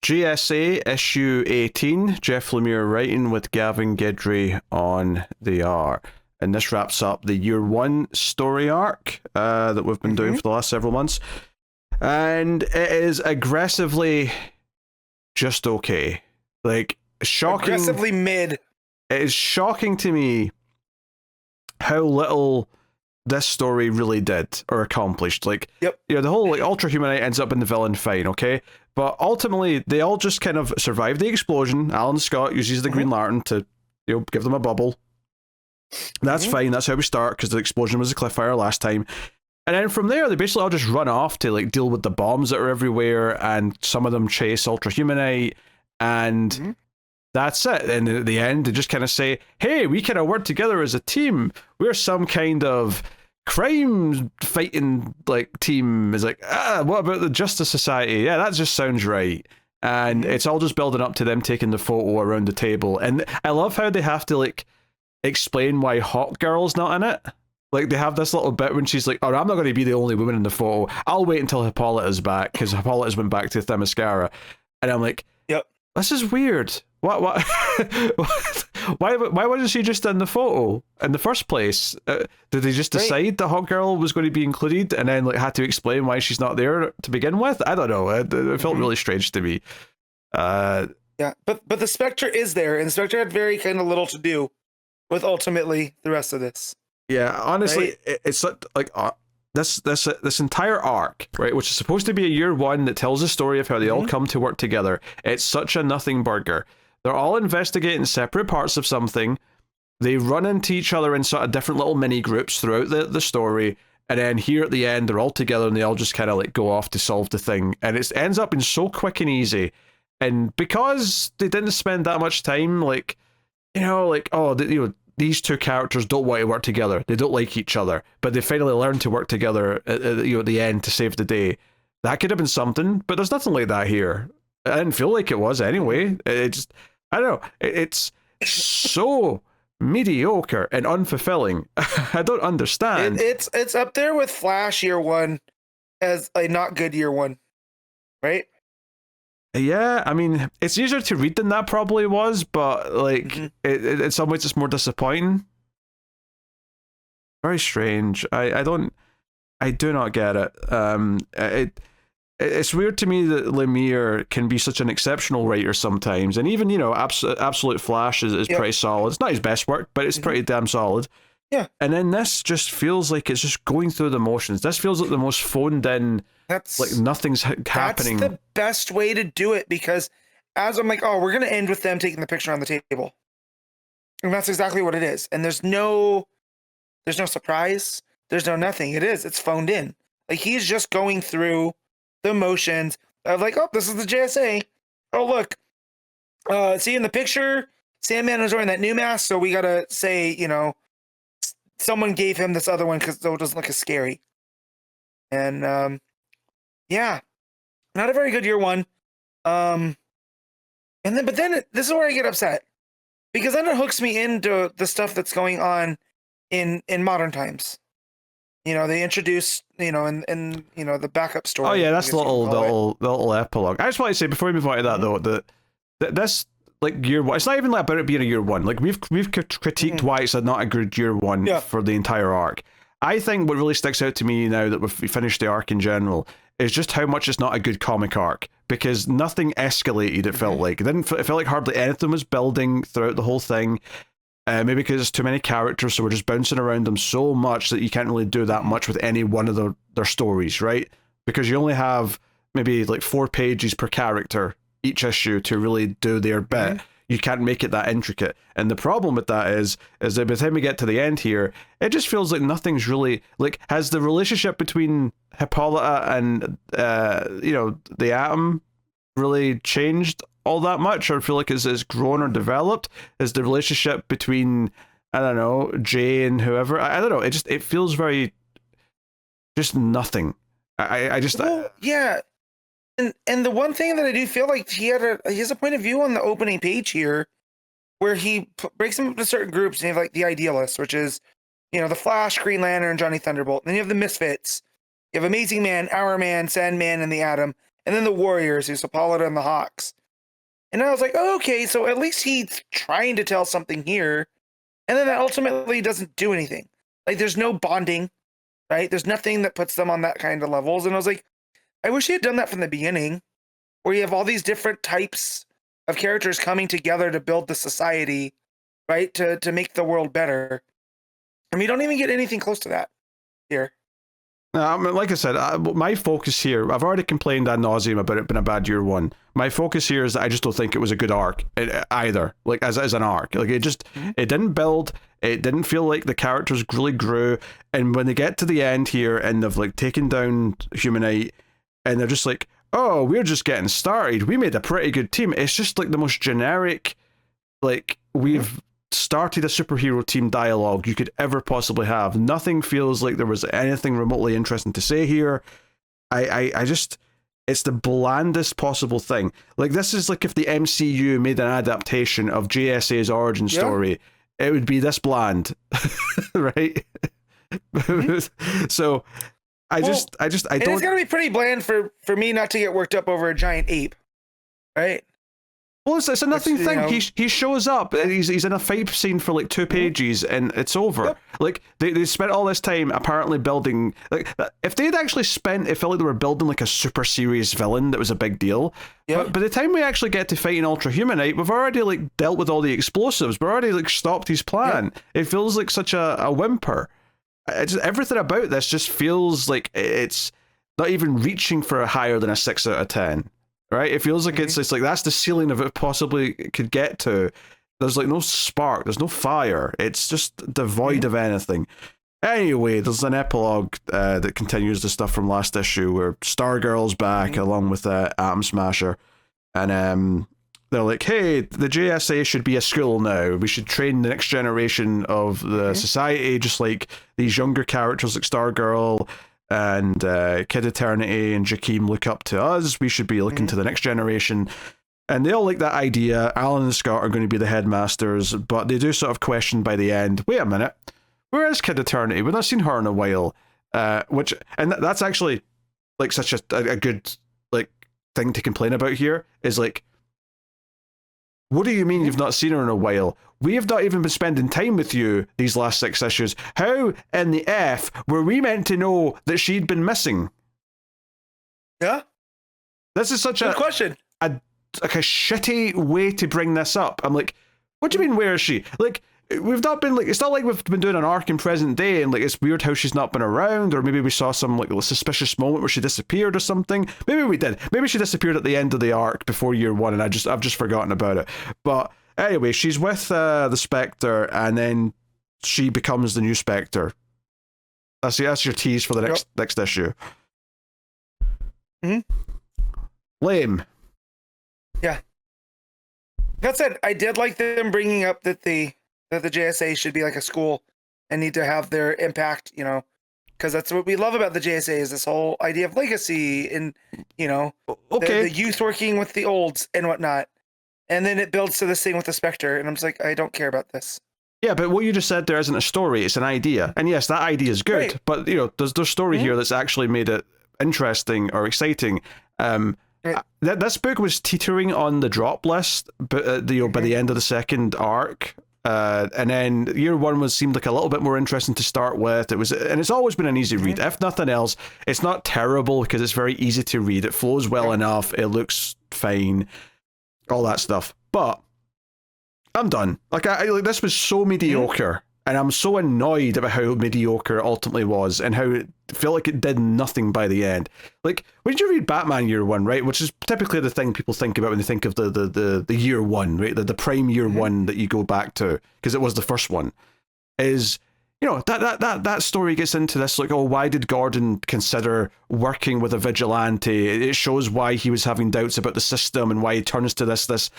GSA issue 18, Jeff Lemire writing with Gavin Guidry on the art. And this wraps up the year one story arc that we've been doing for the last several months. And it is aggressively just okay. Like, shocking. Aggressively mid. It is shocking to me how little this story really did or accomplished. Like, the whole like Ultra Humanite ends up in the villain, fine, okay? But ultimately, they all just kind of survive the explosion. Alan Scott uses the Green Lantern to, give them a bubble. That's fine. That's how we start, because the explosion was a cliffhanger last time. And then from there, they basically all just run off to like deal with the bombs that are everywhere, and some of them chase Ultra Humanite, and that's it. And at the end, they just kind of say, "Hey, we kind of work together as a team. We're some kind of crime fighting like team." Is like, what about the Justice Society? Yeah, that just sounds right. And it's all just building up to them taking the photo around the table. And I love how they have to like explain why Hawk Girl's not in it. Like, they have this little bit when she's like, "Oh, I'm not going to be the only woman in the photo. I'll wait until Hippolyta's back," because Hippolyta's went back to Themyscira. And I'm like, this is weird. What? Why wasn't she just in the photo in the first place? Did they just decide that Hawk Girl was going to be included and then like had to explain why she's not there to begin with? I don't know. It felt really strange to me. But the Spectre is there, and the Spectre had very kind of little to do with ultimately the rest of this. Yeah, honestly, it's like this entire arc, right, which is supposed to be a year one that tells the story of how they all come to work together. It's such a nothing burger. They're all investigating separate parts of something. They run into each other in sort of different little mini groups throughout the story, and then here at the end, they're all together and they all just kind of like go off to solve the thing. And it ends up being so quick and easy. And because they didn't spend that much time, like, these two characters don't want to work together. They don't like each other, but they finally learn to work together at the end to save the day. That could have been something, but there's nothing like that here. I didn't feel like it was anyway. It just, I don't know. It's so mediocre and unfulfilling. I don't understand. It's up there with Flash year one as a not good year one, right? Yeah, I mean, it's easier to read than that probably was, but like, in some ways it's more disappointing. Very strange. I do not get it. It's weird to me that Lemire can be such an exceptional writer sometimes, and even Absolute Flash is pretty solid. It's not his best work, but it's pretty damn solid. Yeah. And then this just feels like it's just going through the motions. This feels like the most phoned in. Like nothing's happening. That's the best way to do it, because as I'm like, oh, we're gonna end with them taking the picture on the table, and that's exactly what it is. And there's no surprise. There's no nothing. It's phoned in. Like, he's just going through the motions of like, oh, this is the JSA. Oh, look, see in the picture, Sandman is wearing that new mask, so we gotta say, someone gave him this other one because it doesn't look as scary. And yeah, not a very good year one. But then this is where I get upset, because then it hooks me into the stuff that's going on in modern times. They introduce, and the backup story. Oh yeah, that's the little epilogue. I just want to say before we move on to that though, that this like year one, it's not even about it being a year one. Like we've critiqued why it's not a good year one for the entire arc. I think what really sticks out to me now that we've finished the arc in general is just how much it's not a good comic arc, because nothing escalated, it felt like. It felt like hardly anything was building throughout the whole thing. Maybe because there's too many characters, so we're just bouncing around them so much that you can't really do that much with any one of their stories, right? Because you only have maybe like 4 pages per character each issue to really do their bit. You can't make it that intricate. And the problem with that is that by the time we get to the end here, it just feels like nothing's really, like, has the relationship between Hippolyta and, the Atom really changed all that much? Or feel like it's grown or developed? Is the relationship between, I don't know, Jay and whoever, I don't know, it feels very, just nothing. Yeah. And the one thing that I do feel like he has a point of view on the opening page here, where he breaks them up into certain groups, and you have like the Idealists, which is, the Flash, Green Lantern, Johnny Thunderbolt. And then you have the Misfits. You have Amazing Man, Hour Man, Sandman, and the Atom. And then the Warriors, who's Hippolyta and the Hawks. And I was like, oh, okay, so at least he's trying to tell something here. And then that ultimately doesn't do anything. Like, there's no bonding, right? There's nothing that puts them on that kind of levels. And I was like, I wish he had done that from the beginning, where you have all these different types of characters coming together to build the society, right? To make the world better. And we don't even get anything close to that here. Like I said, my focus here, I've already complained ad nauseum about it being a bad year one. My focus here is that I just don't think it was a good arc either, like as an arc. Like it just, it didn't build, it didn't feel like the characters really grew. And when they get to the end here and they've like taken down Humanite and they're just like, oh, we're just getting started. We made a pretty good team. It's just like the most generic, like we've started a superhero team dialogue you could ever possibly have. Nothing feels like there was anything remotely interesting to say here. I just, it's the blandest possible thing. Like this is like if the MCU made an adaptation of JSA's origin story, it would be this bland, right? So I don't. It's gonna be pretty bland for me not to get worked up over a giant ape, right? Well, it's a nothing thing. You know, he shows up and he's in a fight scene for like 2 pages and it's over. Yep. Like they spent all this time apparently building, like if they'd actually spent, it felt like they were building like a super serious villain that was a big deal. Yep. But by the time we actually get to fighting Ultra Humanite, we've already like dealt with all the explosives. We've already like stopped his plan. Yep. It feels like such a whimper. Everything about this just feels like it's not even reaching for a higher than a 6 out of 10. Right? It feels like it's like that's the ceiling of it possibly could get to. There's like no spark, there's no fire. It's just devoid of anything. Anyway, there's an epilogue that continues the stuff from last issue where Stargirl's back along with Atom Smasher, and they're like, hey, the JSA should be a school now. We should train the next generation of the society, just like these younger characters like Stargirl and Kid Eternity and Jakeem look up to us. We should be looking to the next generation. And they all like that idea. Alan and Scott are going to be the headmasters, but they do sort of question by the end, wait a minute, where is Kid Eternity? We've not seen her in a while. That's actually like such a good like thing to complain about here, is like, what do you mean you've not seen her in a while? We have not even been spending time with you these last 6 issues. How in the F were we meant to know that she'd been missing? Yeah. This is such good question. a shitty way to bring this up. I'm like, what do you mean, where is she? Like, we've not been like, it's not like we've been doing an arc in present day and like it's weird how she's not been around, or maybe we saw some like suspicious moment where she disappeared or something. Maybe we did. Maybe she disappeared at the end of the arc before year 1 and I've just forgotten about it. But anyway, she's with the Spectre and then she becomes the new Spectre. That's your tease for the next issue. Lame. Yeah. That said, I did like them bringing up that the JSA should be like a school and need to have their impact, you know, because that's what we love about the JSA is this whole idea of legacy and, you know, the youth working with the olds and whatnot. And then it builds to this thing with the Spectre. And I'm just like, I don't care about this. Yeah, but what you just said there isn't a story, it's an idea. And yes, that idea is good, right. But, you know, there's story here that's actually made it interesting or exciting. This book was teetering on the drop list, but you know, by the end of the second arc. And then year 1 seemed like a little bit more interesting to start with. And it's always been an easy read. If nothing else, it's not terrible because it's very easy to read. It flows well enough. It looks fine. All that stuff. But I'm done. Like this was so mediocre, and I'm so annoyed about how mediocre it ultimately was, and how it felt like it did nothing by the end. Like when did you read Batman year 1, right? Which is typically the thing people think about when they think of the year 1, right? The prime year 1 that you go back to, because it was the first one. Is, you know, that story gets into this like, oh, why did Gordon consider working with a vigilante? It shows why he was having doubts about the system and why he turns to this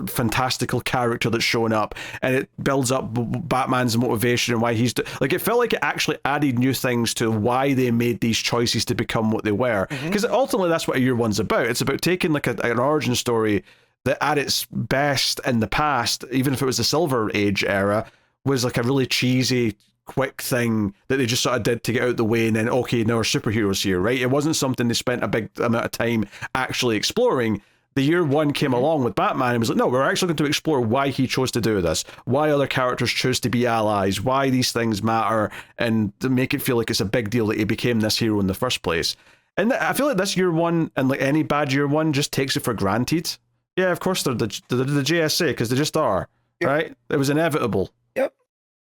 fantastical character that's showing up, and it builds up Batman's motivation and why he's like, it felt like it actually added new things to why they made these choices to become what they were, because ultimately that's what a year 1's about. It's about taking like an origin story that at its best in the past, even if it was the Silver Age era, was like a really cheesy quick thing that they just sort of did to get out the way, and then okay, now our superheroes here, right? It wasn't something they spent a big amount of time actually exploring. the year one came along with Batman and was like, no, we're actually going to explore why he chose to do this, why other characters choose to be allies, why these things matter, and to make it feel like it's a big deal that he became this hero in the first place. And I feel like this year one, and like any bad year one, just takes it for granted. Yeah, of course they're the JSA, because they just are, right? It was inevitable. Yep.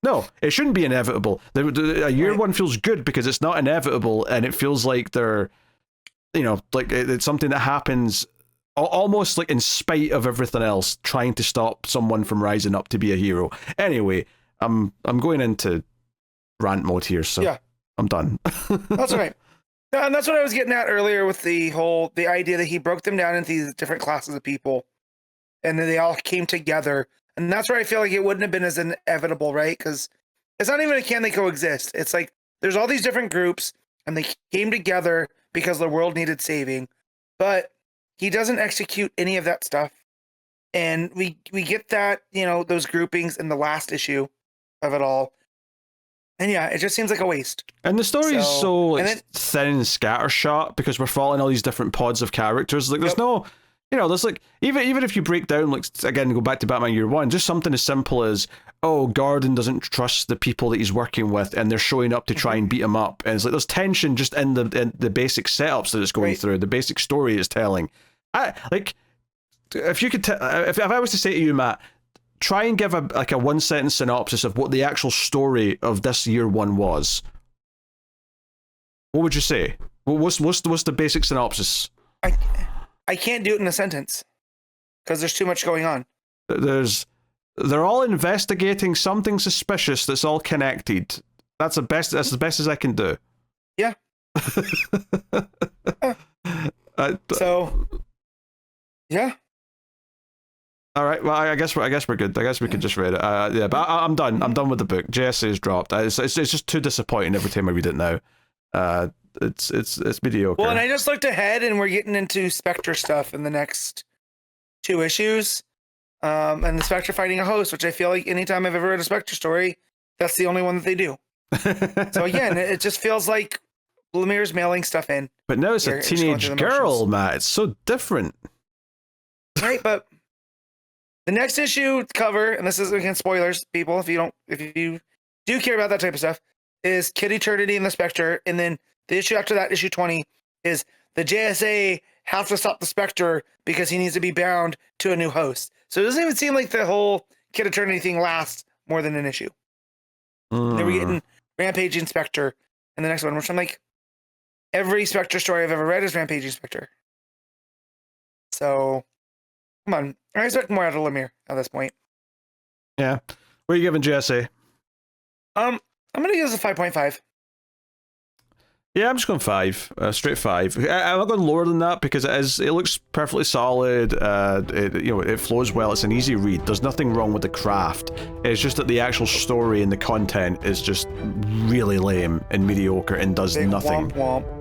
No, it shouldn't be inevitable. A year one feels good because it's not inevitable, and it feels like they're, you know, like it's something that happens almost like in spite of everything else, trying to stop someone from rising up to be a hero. Anyway, I'm going into rant mode here, so yeah. I'm done. That's all right. And that's what I was getting at earlier with the idea that he broke them down into these different classes of people, and then they all came together. And that's where I feel like it wouldn't have been as inevitable, right? Because it's not even can they coexist. It's like there's all these different groups, and they came together because the world needed saving. But he doesn't execute any of that stuff. And we get that, you know, those groupings in the last issue of it all. And yeah, it just seems like a waste. And the story is so like, thin and scattershot because we're following all these different pods of characters. Like, there's no, you know, there's like, even if you break down, like, again, go back to Batman Year One, just something as simple as, oh, Gordon doesn't trust the people that he's working with, and they're showing up to try and beat him up. And it's like, there's tension just in the basic setups that it's going through, the basic story it's telling. If you could, if I was to say to you, Matt, try and give a one sentence synopsis of what the actual story of this year one was. What would you say? What's the basic synopsis? I can't do it in a sentence because there's too much going on. They're all investigating something suspicious that's all connected. That's the best as I can do. Yeah. Yeah. All right. Well, I guess we're good. I guess we could just read it. Yeah, but I'm done. I'm done with the book. JSA is dropped. It's just too disappointing every time I read it now. It's mediocre. Well, and I just looked ahead, and we're getting into Spectre stuff in the next 2 issues. And the Spectre fighting a host, which I feel like anytime I've ever read a Spectre story, that's the only one that they do. So again, it just feels like Lemire's mailing stuff in. But now it's a teenage girl, Matt. It's so different. Right, but the next issue cover, and this is again spoilers, people, if you do care about that type of stuff, is Kid Eternity and the Spectre, and then the issue after that, issue 20, is the JSA have to stop the Spectre because he needs to be bound to a new host. So it doesn't even seem like the whole Kid Eternity thing lasts more than an issue. Then we're getting Rampaging Spectre in the next one, which I'm like, every Spectre story I've ever read is Rampaging Spectre. So come on, I expect more out of Lemire at this point. Yeah. What are you giving JSA? I'm gonna give this a 5.5. Yeah, I'm just going 5, straight 5. I'm not going lower than that because it looks perfectly solid. It flows well. It's an easy read. There's nothing wrong with the craft. It's just that the actual story and the content is just really lame and mediocre and does nothing. Womp womp.